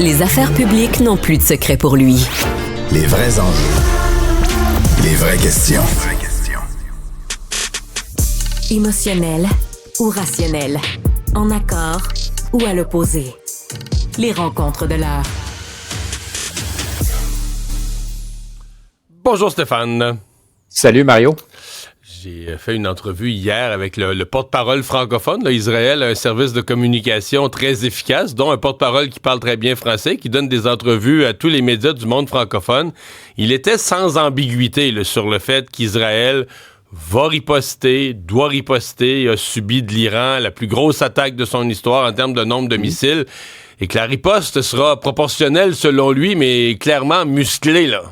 Les affaires publiques n'ont plus de secret pour lui. Les vrais enjeux. Les vraies questions. Émotionnel ou rationnel. En accord ou à l'opposé. Les rencontres de l'heure. Bonjour Stéphane. Salut Mario. J'ai fait une entrevue hier avec le porte-parole francophone. Là, Israël a un service de communication très efficace, dont un porte-parole qui parle très bien français, qui donne des entrevues à tous les médias du monde francophone. Il était sans ambiguïté là, sur le fait qu'Israël va riposter, doit riposter, a subi de l'Iran la plus grosse attaque de son histoire en termes de nombre de missiles, et que la riposte sera proportionnelle selon lui, mais clairement musclée, là.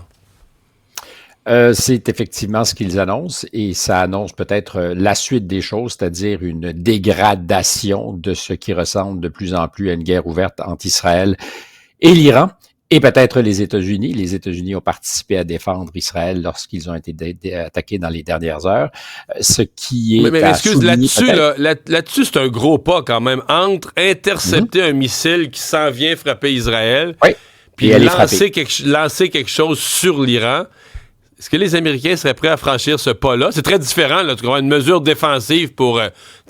C'est effectivement ce qu'ils annoncent et ça annonce peut-être la suite des choses, c'est-à-dire une dégradation de ce qui ressemble de plus en plus à une guerre ouverte entre Israël et l'Iran et peut-être les États-Unis. Les États-Unis ont participé à défendre Israël lorsqu'ils ont été attaqués dans les dernières heures, ce qui est mais excuse, là-dessus, c'est un gros pas quand même, entre intercepter un missile qui s'en vient frapper Israël, puis lancer quelque chose sur l'Iran. Est-ce que les Américains seraient prêts à franchir ce pas-là? C'est très différent, là. Tu vois, une mesure défensive pour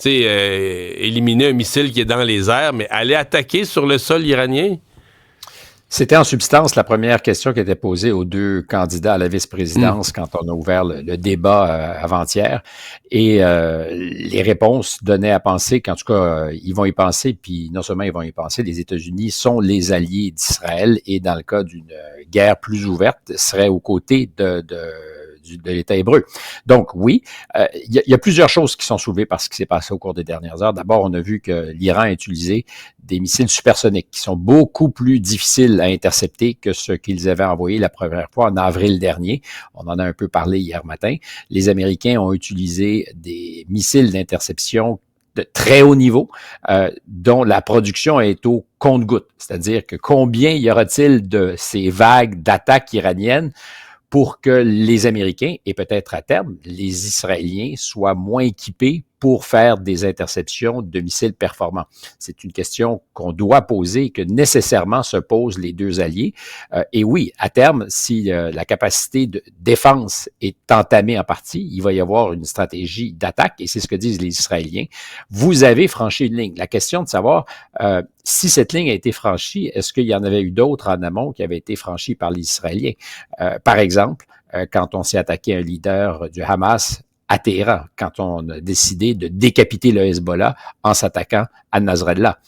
éliminer un missile qui est dans les airs, mais aller attaquer sur le sol iranien? C'était en substance la première question qui était posée aux deux candidats à la vice-présidence quand on a ouvert le débat avant-hier. Et les réponses donnaient à penser qu'en tout cas, ils vont y penser, puis non seulement ils vont y penser, les États-Unis sont les alliés d'Israël et dans le cas d'une guerre plus ouverte, seraient aux côtés de l'État hébreu. Donc oui, il y a plusieurs choses qui sont soulevées par ce qui s'est passé au cours des dernières heures. D'abord, on a vu que l'Iran a utilisé des missiles supersoniques qui sont beaucoup plus difficiles à intercepter que ceux qu'ils avaient envoyés la première fois en avril dernier. On en a un peu parlé hier matin. Les Américains ont utilisé des missiles d'interception de très haut niveau, dont la production est au compte-gouttes. C'est-à-dire que combien y aura-t-il de ces vagues d'attaques iraniennes pour que les Américains et peut-être à terme les Israéliens soient moins équipés pour faire des interceptions de missiles performants. C'est une question qu'on doit poser et que nécessairement se posent les deux alliés. Et oui, à terme, si la capacité de défense est entamée en partie, il va y avoir une stratégie d'attaque et c'est ce que disent les Israéliens. Vous avez franchi une ligne. La question de savoir si cette ligne a été franchie, est-ce qu'il y en avait eu d'autres en amont qui avaient été franchies par les Israéliens? Par exemple, quand on s'est attaqué à un leader du Hamas à Téhéran, quand on a décidé de décapiter le Hezbollah en s'attaquant à Nasrallah.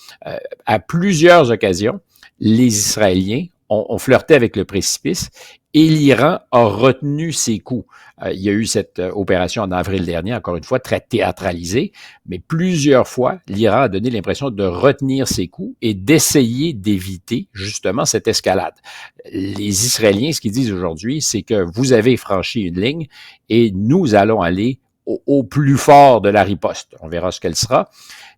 À plusieurs occasions, les Israéliens ont flirté avec le précipice et l'Iran a retenu ses coups. Il y a eu cette opération en avril dernier, encore une fois, très théâtralisée, mais plusieurs fois, l'Iran a donné l'impression de retenir ses coups et d'essayer d'éviter justement cette escalade. Les Israéliens, ce qu'ils disent aujourd'hui, c'est que vous avez franchi une ligne et nous allons aller au plus fort de la riposte. On verra ce qu'elle sera,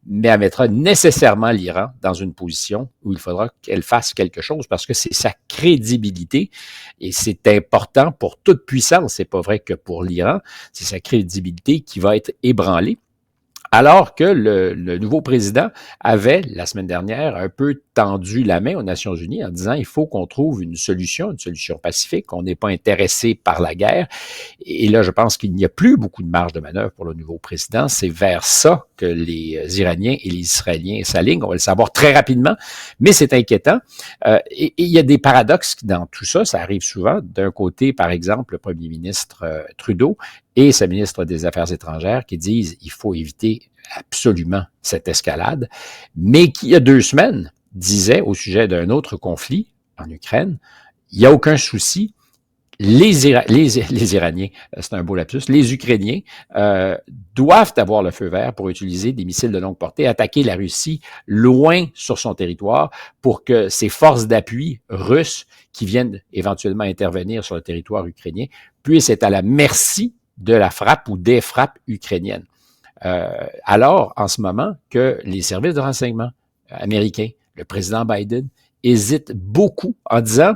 mais elle mettra nécessairement l'Iran dans une position où il faudra qu'elle fasse quelque chose parce que c'est sa crédibilité et c'est important pour toute puissance. C'est pas vrai que pour l'Iran, c'est sa crédibilité qui va être ébranlée. Alors que le nouveau président avait, la semaine dernière, un peu tendu la main aux Nations Unies en disant il faut qu'on trouve une solution pacifique, on n'est pas intéressé par la guerre. Et là, je pense qu'il n'y a plus beaucoup de marge de manœuvre pour le nouveau président. C'est vers ça que les Iraniens et les Israéliens s'alignent. On va le savoir très rapidement, mais c'est inquiétant. Et il y a des paradoxes dans tout ça. Ça arrive souvent. D'un côté, par exemple, le premier ministre Trudeau et sa ministre des Affaires étrangères qui disent il faut éviter absolument cette escalade, mais qui, il y a 2 semaines, disait au sujet d'un autre conflit en Ukraine, il n'y a aucun souci, les Iraniens, c'est un beau lapsus, les Ukrainiens doivent avoir le feu vert pour utiliser des missiles de longue portée, attaquer la Russie loin sur son territoire pour que ces forces d'appui russes qui viennent éventuellement intervenir sur le territoire ukrainien puissent être à la merci de la frappe ou des frappes ukrainiennes. Alors, en ce moment, que les services de renseignement américains, le président Biden, hésitent beaucoup en disant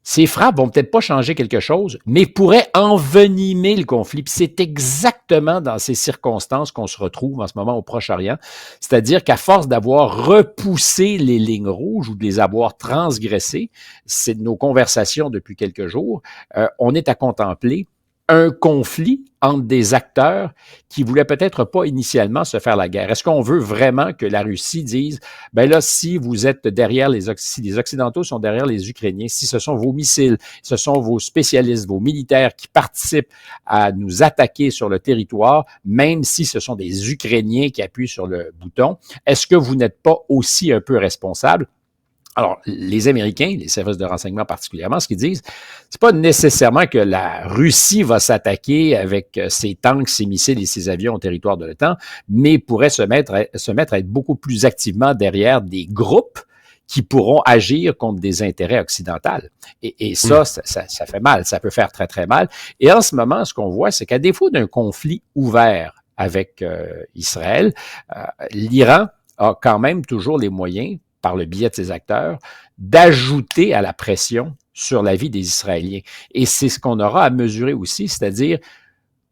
Ces frappes vont peut-être pas changer quelque chose, mais pourraient envenimer le conflit. Puis c'est exactement dans ces circonstances qu'on se retrouve en ce moment au Proche-Orient. C'est-à-dire qu'à force d'avoir repoussé les lignes rouges ou de les avoir transgressées, c'est de nos conversations depuis quelques jours, on est à contempler un conflit entre des acteurs qui voulaient peut-être pas initialement se faire la guerre. Est-ce qu'on veut vraiment que la Russie dise, ben là, si vous êtes derrière si les Occidentaux sont derrière les Ukrainiens, si ce sont vos missiles, ce sont vos spécialistes, vos militaires qui participent à nous attaquer sur le territoire, même si ce sont des Ukrainiens qui appuient sur le bouton, est-ce que vous n'êtes pas aussi un peu responsable? Alors, les Américains, les services de renseignement particulièrement, ce qu'ils disent, c'est pas nécessairement que la Russie va s'attaquer avec ses tanks, ses missiles et ses avions au territoire de l'OTAN, mais pourrait se mettre à être beaucoup plus activement derrière des groupes qui pourront agir contre des intérêts occidentaux. Et ça fait mal, ça peut faire très, très mal. Et en ce moment, ce qu'on voit, c'est qu'à défaut d'un conflit ouvert avec Israël, l'Iran a quand même toujours les moyens, par le biais de ses acteurs, d'ajouter à la pression sur la vie des Israéliens. Et c'est ce qu'on aura à mesurer aussi, c'est-à-dire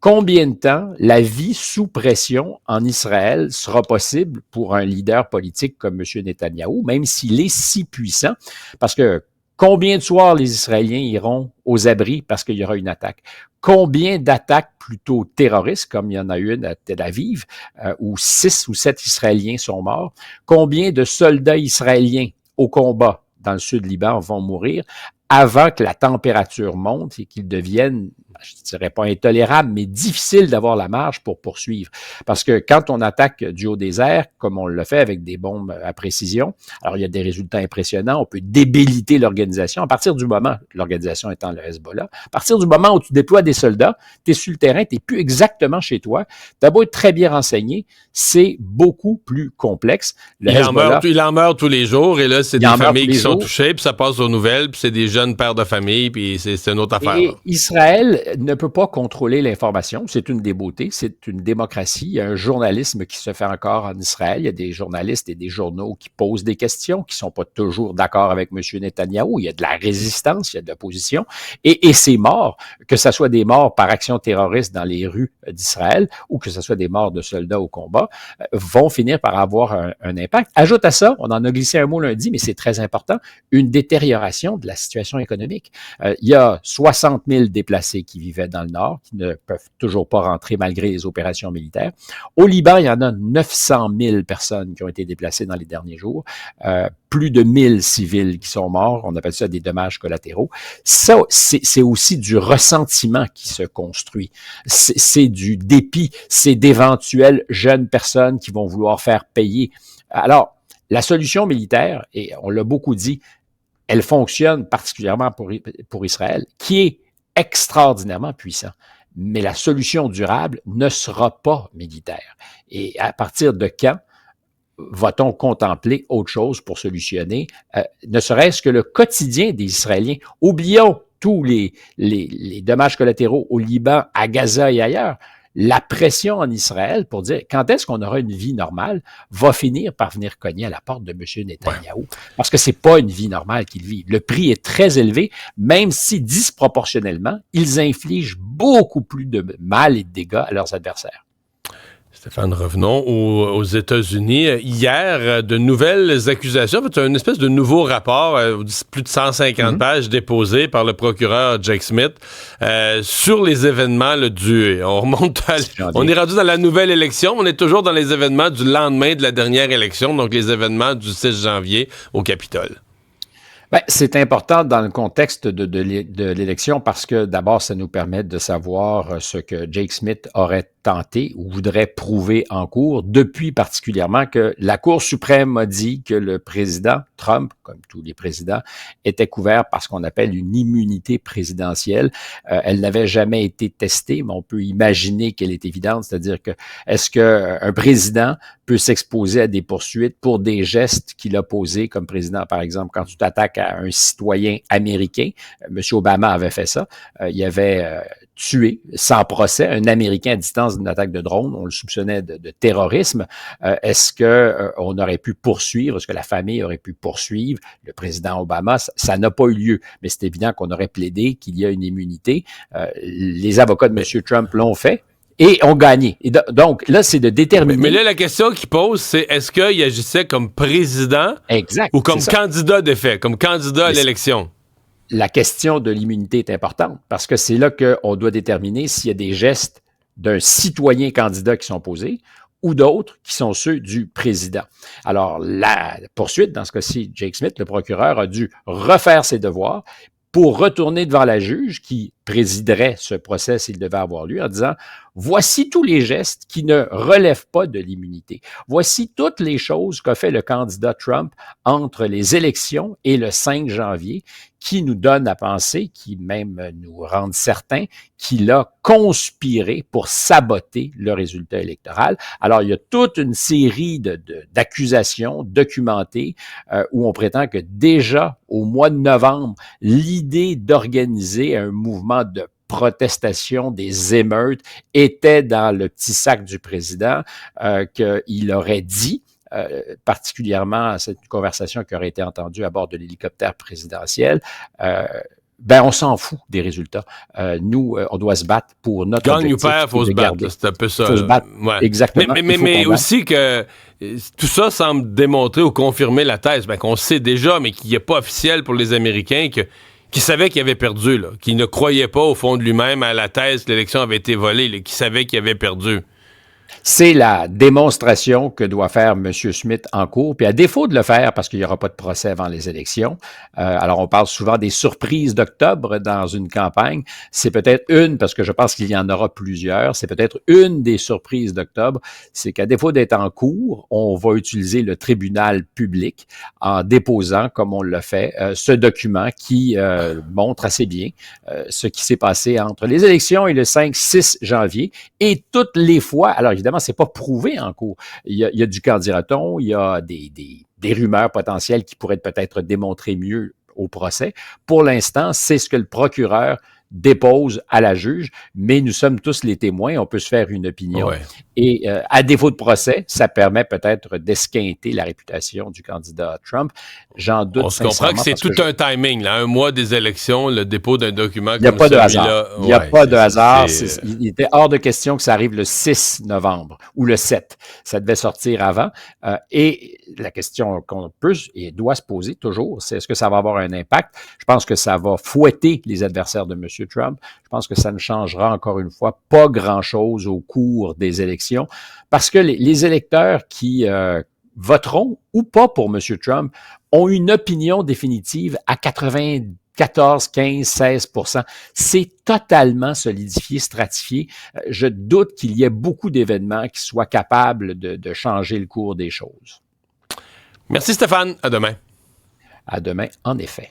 combien de temps la vie sous pression en Israël sera possible pour un leader politique comme M. Netanyahou, même s'il est si puissant, parce que combien de soirs les Israéliens iront aux abris parce qu'il y aura une attaque? Combien d'attaques plutôt terroristes, comme il y en a une à Tel Aviv, où 6 ou 7 Israéliens sont morts? Combien de soldats israéliens au combat dans le sud Liban vont mourir avant que la température monte et qu'ils deviennent, je ne dirais pas intolérables, mais difficiles d'avoir la marge pour poursuivre. Parce que quand on attaque du haut des airs, comme on le fait avec des bombes à précision, alors il y a des résultats impressionnants, on peut débiliter l'organisation. À partir du moment, l'organisation étant le Hezbollah, à partir du moment où tu déploies des soldats, tu es sur le terrain, tu n'es plus exactement chez toi, tu as beau être très bien renseigné, c'est beaucoup plus complexe. Il en meurt tous les jours, et là, c'est des familles qui sont touchées, puis ça passe aux nouvelles, puis c'est des jeunes pères de famille, puis c'est une autre affaire. Et Israël ne peut pas contrôler l'information. C'est une des beautés. C'est une démocratie. Il y a un journalisme qui se fait encore en Israël. Il y a des journalistes et des journaux qui posent des questions, qui sont pas toujours d'accord avec M. Netanyahou. Il y a de la résistance, il y a de l'opposition. Et c'est mort, que ce soit des morts par action terroriste dans les rues d'Israël ou que ce soit des morts de soldats au combat, vont finir par avoir un impact. Ajoute à ça, on en a glissé un mot lundi, mais c'est très important, une détérioration de la situation économique. Il y a 60 000 déplacés qui vivaient dans le Nord, qui ne peuvent toujours pas rentrer malgré les opérations militaires. Au Liban, il y en a 900 000 personnes qui ont été déplacées dans les derniers jours. Plus de 1000 civils qui sont morts. On appelle ça des dommages collatéraux. Ça, c'est aussi du ressentiment qui se construit. C'est du dépit. C'est d'éventuelles jeunes personnes qui vont vouloir faire payer. Alors, la solution militaire, et on l'a beaucoup dit, elle fonctionne particulièrement pour Israël, qui est extraordinairement puissant. Mais la solution durable ne sera pas militaire. Et à partir de quand va-t-on contempler autre chose pour solutionner, ne serait-ce que le quotidien des Israéliens? Oublions tous les dommages collatéraux au Liban, à Gaza et ailleurs. La pression en Israël pour dire quand est-ce qu'on aura une vie normale va finir par venir cogner à la porte de M. Netanyahou. Ouais. Parce que c'est pas une vie normale qu'il vit. Le prix est très élevé, même si disproportionnellement, ils infligent beaucoup plus de mal et de dégâts à leurs adversaires. Stéphane, revenons aux États-Unis. Hier, de nouvelles accusations. En fait, une espèce de nouveau rapport, plus de 150 pages déposé par le procureur Jack Smith sur les événements on est rendu dans la nouvelle élection. On est toujours dans les événements du lendemain de la dernière élection, donc les événements du 6 janvier au Capitole. Ben, c'est important dans le contexte de l'élection parce que d'abord, ça nous permet de savoir ce que Jake Smith aurait tenté ou voudrait prouver en cours, depuis particulièrement que la Cour suprême a dit que le président Trump, comme tous les présidents, était couvert par ce qu'on appelle une immunité présidentielle. Elle n'avait jamais été testée, mais on peut imaginer qu'elle est évidente, c'est-à-dire que est-ce qu'un président peut s'exposer à des poursuites pour des gestes qu'il a posés comme président, par exemple, quand tu t'attaques à un citoyen américain, M. Obama avait fait ça, il y avait tué sans procès un Américain à distance d'une attaque de drone. On le soupçonnait de terrorisme. Est-ce que on aurait pu poursuivre? Est-ce que la famille aurait pu poursuivre le président Obama? Ça n'a pas eu lieu. Mais c'est évident qu'on aurait plaidé qu'il y a une immunité. Les avocats de M. Trump l'ont fait. Et ont gagné. Et donc, là, c'est de déterminer... Mais là, la question qu'il pose, c'est est-ce qu'il agissait comme président ou comme candidat de fait, comme candidat à l'élection? La question de l'immunité est importante parce que c'est là qu'on doit déterminer s'il y a des gestes d'un citoyen candidat qui sont posés ou d'autres qui sont ceux du président. Alors, la poursuite, dans ce cas-ci, Jake Smith, le procureur, a dû refaire ses devoirs pour retourner devant la juge qui présiderait ce procès s'il devait avoir lieu en disant « Voici tous les gestes qui ne relèvent pas de l'immunité. Voici toutes les choses qu'a fait le candidat Trump entre les élections et le 5 janvier qui nous donnent à penser, qui même nous rendent certains qu'il a conspiré pour saboter le résultat électoral. » Alors, il y a toute une série d'accusations documentées où on prétend que déjà au mois de novembre, l'idée d'organiser un mouvement de protestation, des émeutes, était dans le petit sac du président, qu'il aurait dit, particulièrement à cette conversation qui aurait été entendue à bord de l'hélicoptère présidentiel, on s'en fout des résultats. Nous, on doit se battre pour notre gagne objectif. Gagne ou perd, faut se battre. C'est un peu ça. Faut se battre, exactement. Mais aussi que tout ça semble démontrer ou confirmer la thèse, qu'on sait déjà, mais qui n'est pas officiel pour les Américains, qui savait qu'il avait perdu, là, qui ne croyait pas au fond de lui-même à la thèse que l'élection avait été volée, là, qui savait qu'il avait perdu. C'est la démonstration que doit faire M. Smith en cours. Puis à défaut de le faire, parce qu'il n'y aura pas de procès avant les élections, alors on parle souvent des surprises d'octobre dans une campagne, c'est peut-être une, parce que je pense qu'il y en aura plusieurs, c'est peut-être une des surprises d'octobre, c'est qu'à défaut d'être en cours, on va utiliser le tribunal public en déposant, comme on l'a fait, ce document qui montre assez bien ce qui s'est passé entre les élections et le 5-6 janvier. Et toutes les fois, alors évidemment, c'est pas prouvé en cours. Il y a du candidaton, il y a des rumeurs potentielles qui pourraient peut-être démontrer mieux au procès. Pour l'instant, c'est ce que le procureur dépose à la juge, mais nous sommes tous les témoins, on peut se faire une opinion. Ouais. Et à défaut de procès, ça permet peut-être d'esquinter la réputation du candidat Trump. J'en doute. On se comprend que c'est tout un timing, là, un mois des élections, le dépôt d'un document comme celui-là. Il n'y a pas de hasard. Il était hors de question que ça arrive le 6 novembre ou le 7. Ça devait sortir avant. Et la question qu'on peut et doit se poser toujours, c'est est-ce que ça va avoir un impact? Je pense que ça va fouetter les adversaires de M. Trump. Je pense que ça ne changera encore une fois pas grand-chose au cours des élections parce que les électeurs qui voteront ou pas pour M. Trump ont une opinion définitive à 94, 15, 16%. C'est totalement solidifié, stratifié. Je doute qu'il y ait beaucoup d'événements qui soient capables de changer le cours des choses. Merci Stéphane. À demain. À demain, en effet.